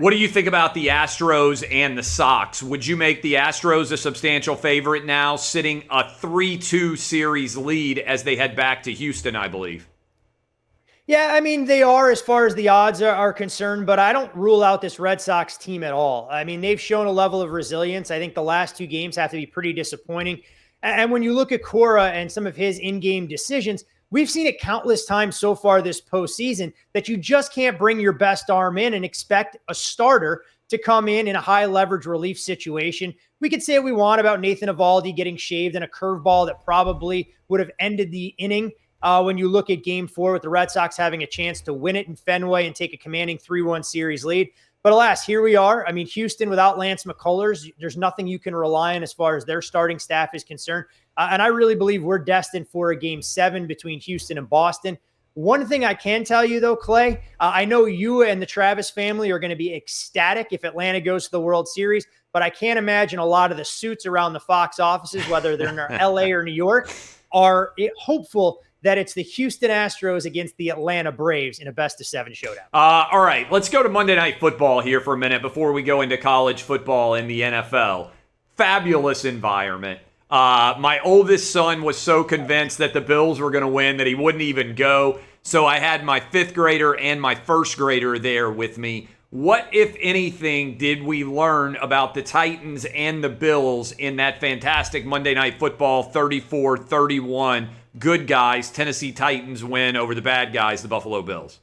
What do you think about the Astros and the Sox? Would you make the Astros a substantial favorite now, sitting a 3-2 series lead as they head back to Houston, I believe? Yeah, I mean, they are as far as the odds are concerned, but I don't rule out this Red Sox team at all. I mean, they've shown a level of resilience. I think the last two games have to be pretty disappointing. And when you look at Cora and some of his in-game decisions, we've seen it countless times so far this postseason that you just can't bring your best arm in and expect a starter to come in a high leverage relief situation. We could say what we want about Nathan Eovaldi getting shaved and a curveball that probably would have ended the inning. When you look at game 4 with the Red Sox having a chance to win it in Fenway and take a commanding 3-1 series lead. But alas, here we are. I mean, Houston without Lance McCullers, there's nothing you can rely on as far as their starting staff is concerned. And I really believe we're destined for a game 7 between Houston and Boston. One thing I can tell you, though, Clay, I know you and the Travis family are going to be ecstatic if Atlanta goes to the World Series, but I can't imagine a lot of the suits around the Fox offices, whether they're in LA or New York, are hopeful that it's the Houston Astros against the Atlanta Braves in a best-of-7 showdown. All right, let's go to Monday Night Football here for a minute before we go into college football and the NFL. Fabulous environment. My oldest son was so convinced that the Bills were going to win that he wouldn't even go. So I had my 5th grader and my 1st grader there with me. What, if anything, did we learn about the Titans and the Bills in that fantastic Monday Night Football 34-31? Good guys, Tennessee Titans win over the bad guys, the Buffalo Bills.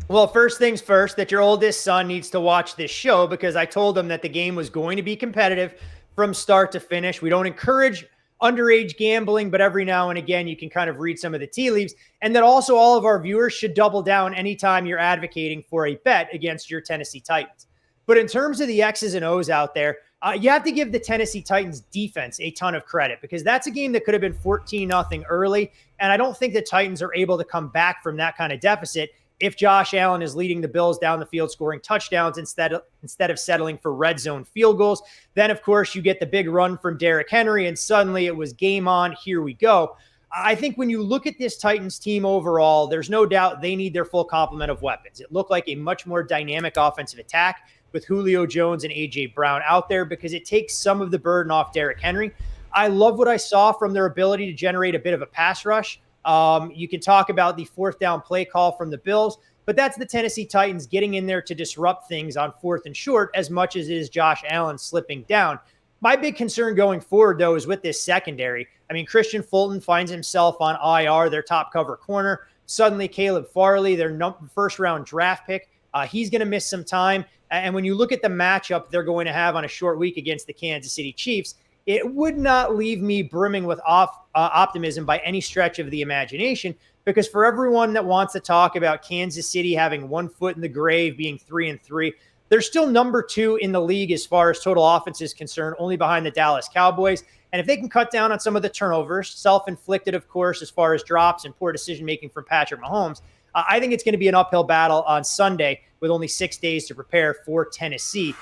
Well, first things first, that your oldest son needs to watch this show because I told him that the game was going to be competitive from start to finish. We don't encourage underage gambling, but every now and again, you can kind of read some of the tea leaves. And that also all of our viewers should double down anytime you're advocating for a bet against your Tennessee Titans. But in terms of the X's and O's out there, you have to give the Tennessee Titans defense a ton of credit because that's a game that could have been 14-0 early. And I don't think the Titans are able to come back from that kind of deficit if Josh Allen is leading the Bills down the field scoring touchdowns instead of settling for red zone field goals. Then, of course, you get the big run from Derrick Henry, and suddenly it was game on. Here we go. I think when you look at this Titans team overall, there's no doubt they need their full complement of weapons. It looked like a much more dynamic offensive attack with Julio Jones and A.J. Brown out there because it takes some of the burden off Derrick Henry. I love what I saw from their ability to generate a bit of a pass rush. You can talk about the 4th down play call from the Bills, but that's the Tennessee Titans getting in there to disrupt things on 4th and short as much as it is Josh Allen slipping down. My big concern going forward, though, is with this secondary. I mean, Christian Fulton finds himself on IR, their top cover corner. Suddenly, Caleb Farley, their first-round draft pick, he's going to miss some time. And when you look at the matchup they're going to have on a short week against the Kansas City Chiefs, it would not leave me brimming with optimism by any stretch of the imagination, because for everyone that wants to talk about Kansas City having one foot in the grave, being 3-3, they're still number 2 in the league as far as total offense is concerned, only behind the Dallas Cowboys. And if they can cut down on some of the turnovers, self-inflicted, of course, as far as drops and poor decision-making from Patrick Mahomes, I think it's going to be an uphill battle on Sunday with only 6 days to prepare for Tennessee.